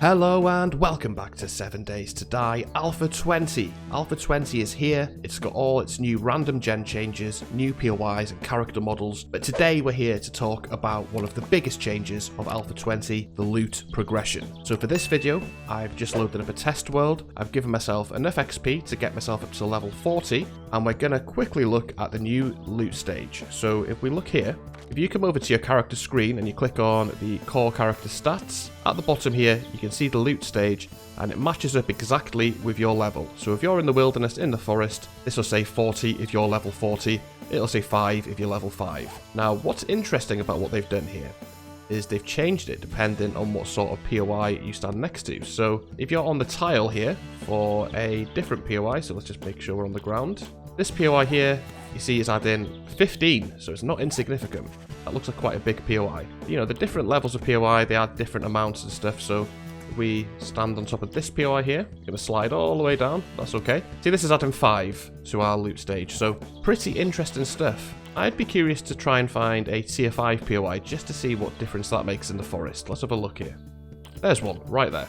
Hello and welcome back to 7 Days to Die Alpha 20. Alpha 20 is here, it's got all its new random gen changes, new POIs and character models, but today we're here to talk about one of the biggest changes of Alpha 20, the loot progression. So for this video, I've just loaded up a test world, I've given myself enough XP to get myself up to level 40, and we're going to quickly look at the new loot stage. So if we look here, if you come over to your character screen and you click on the core character stats, at the bottom here you can see the loot stage and it matches up exactly with your level. So if you're in the wilderness, in the forest, this will say 40 if you're level 40, it'll say 5 if you're level 5. Now what's interesting about what they've done here is they've changed it depending on what sort of POI you stand next to. So if you're on the tile here for a different POI, so let's just make sure we're on the ground. This POI here, you see, is adding 15, so it's not insignificant. That looks like quite a big POI. You know, the different levels of POI, they add different amounts and stuff, so if we stand on top of this POI here, going to slide all the way down, that's okay. See, this is adding 5 to our loot stage, so pretty interesting stuff. I'd be curious to try and find a tier 5 POI just to see what difference that makes in the forest. Let's have a look here. There's one, right there.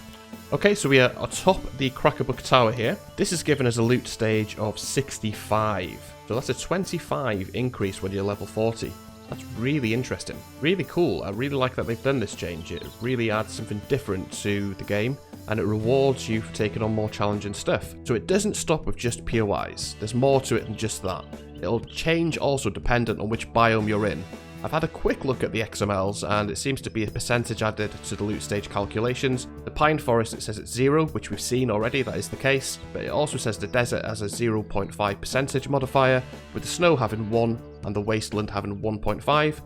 Okay, so we are atop the Crackerbuck Tower here. This has given us a loot stage of 65. So that's a 25 increase when you're level 40. That's really interesting. Really cool. I really like that they've done this change. It really adds something different to the game, and it rewards you for taking on more challenging stuff. So it doesn't stop with just POIs. There's more to it than just that. It'll change also dependent on which biome you're in. I've had a quick look at the XMLs and it seems to be a percentage added to the loot stage calculations. The pine forest, it says it's 0, which we've seen already, that is the case, but it also says the desert has a 0.5% modifier, with the snow having 1 and the wasteland having 1.5.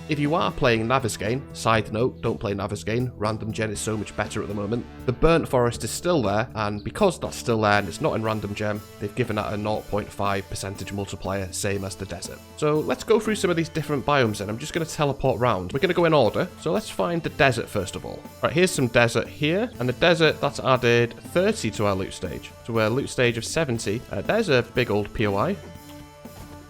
If you are playing Navisgain, side note, don't play Navisgain, random gen is so much better at the moment. The burnt forest is still there, and because that's still there and it's not in random gem, they've given that a 0.5% multiplier, same as the desert. So let's go through some of these different biomes then. I'm just going to teleport round. We're going to go in order, so let's find the desert first of all. Right, here's some desert here, and the desert, that's added 30 to our loot stage. So we're loot stage of 70. There's a big old POI.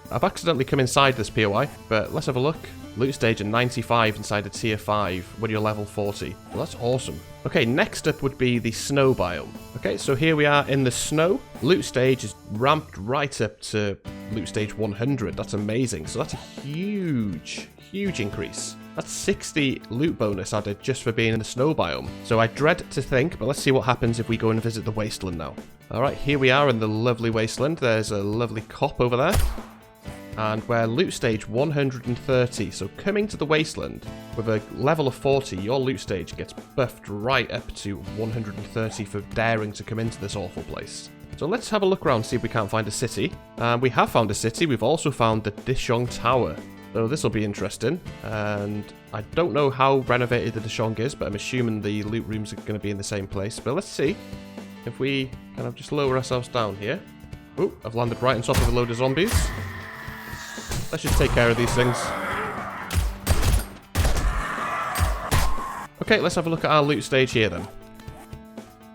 I've accidentally come inside this POI, but let's have a look. Loot stage of 95 inside a tier 5 when you're level 40. Well, that's awesome. Okay, next up would be the snow biome. Okay, so here we are in the snow. Loot stage is ramped right up to loot stage 100. That's amazing. So that's a huge increase. That's 60 loot bonus added just for being in the snow biome. So I dread to think, but let's see what happens if we go and visit the Wasteland now. Alright, here we are in the lovely Wasteland. There's a lovely cop over there. And we're loot stage 130, so coming to the Wasteland with a level of 40, your loot stage gets buffed right up to 130 for daring to come into this awful place. So let's have a look around, see if we can't find a city. And we have found a city. We've also found the Dishong Tower, so this will be interesting. And I don't know how renovated the Dishong is, but I'm assuming the loot rooms are going to be in the same place. But let's see if we kind of just lower ourselves down here. Oh, I've landed right on top of a load of zombies. Let's just take care of these things. Okay, let's have a look at our loot stage here then.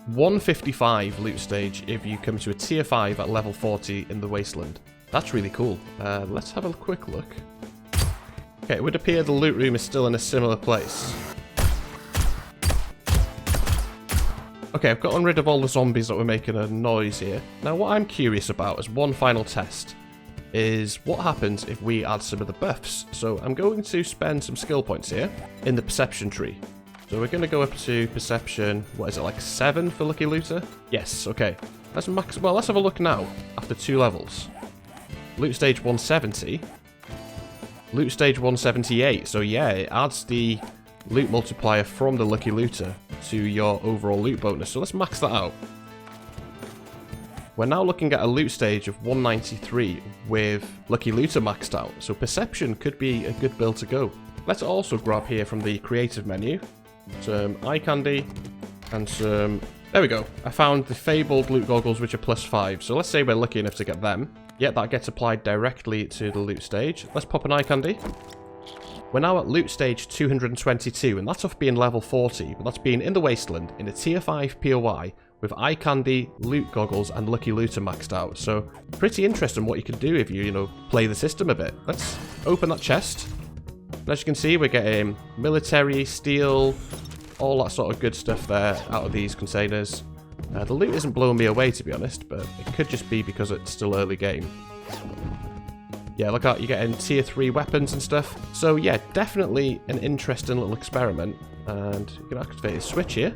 155 loot stage if you come to a tier 5 at level 40 in the Wasteland. That's really cool. Let's have a quick look. Okay, it would appear the loot room is still in a similar place. Okay, I've gotten rid of all the zombies that were making a noise here. Now what I'm curious about is one final test. Is what happens if we add some of the buffs. So I'm going to spend some skill points here in the perception tree. So we're going to go up to perception, what is it, like 7 for Lucky Looter? Yes, okay. Let's have a look now, after 2 levels. Loot stage 170. Loot stage 178. So yeah, it adds the loot multiplier from the Lucky Looter to your overall loot bonus. So let's max that out. We're now looking at a loot stage of 193 with Lucky Looter maxed out, so Perception could be a good build to go. Let's also grab here from the creative menu some eye candy and some... There we go. I found the fabled loot goggles which are +5, so let's say we're lucky enough to get them. Yeah, that gets applied directly to the loot stage. Let's pop an eye candy. We're now at loot stage 222, and that's off being level 40, but that's being in the Wasteland in a tier 5 POI with eye candy, loot goggles, and Lucky Looter maxed out. So pretty interesting what you can do if you, play the system a bit. Let's open that chest. And as you can see, we're getting military, steel, all that sort of good stuff there out of these containers. The loot isn't blowing me away, to be honest, but it could just be because it's still early game. Yeah, look out, you're getting tier 3 weapons and stuff. So yeah, definitely an interesting little experiment. And you can activate a switch here.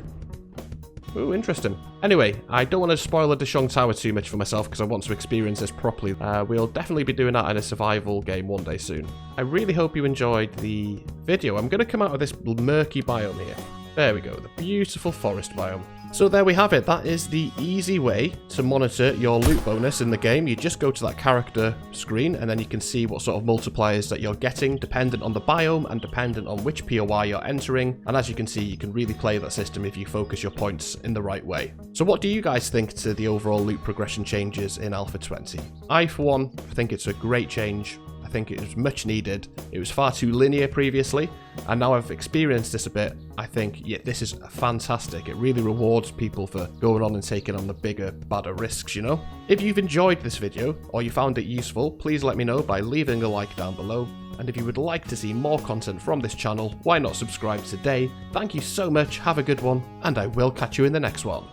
Ooh, interesting. Anyway, I don't want to spoil the Dishong Tower too much for myself because I want to experience this properly. We'll definitely be doing that in a survival game one day soon. I really hope you enjoyed the video. I'm going to come out of this murky biome here. There we go, the beautiful forest biome. So there we have it. That is the easy way to monitor your loot bonus in the game. You just go to that character screen and then you can see what sort of multipliers that you're getting dependent on the biome and dependent on which POI you're entering. And as you can see, you can really play that system if you focus your points in the right way. So what do you guys think to the overall loot progression changes in Alpha 20? I, for one, think it's a great change. I think it was much needed. It was far too linear previously, and now I've experienced this a bit, I think, yeah, this is fantastic. It really rewards people for going on and taking on the bigger, badder risks, you know? If you've enjoyed this video, or you found it useful, please let me know by leaving a like down below. And if you would like to see more content from this channel, why not subscribe today? Thank you so much, have a good one, and I will catch you in the next one.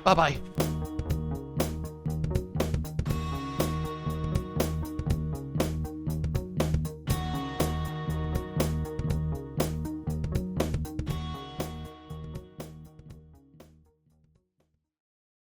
Bye bye.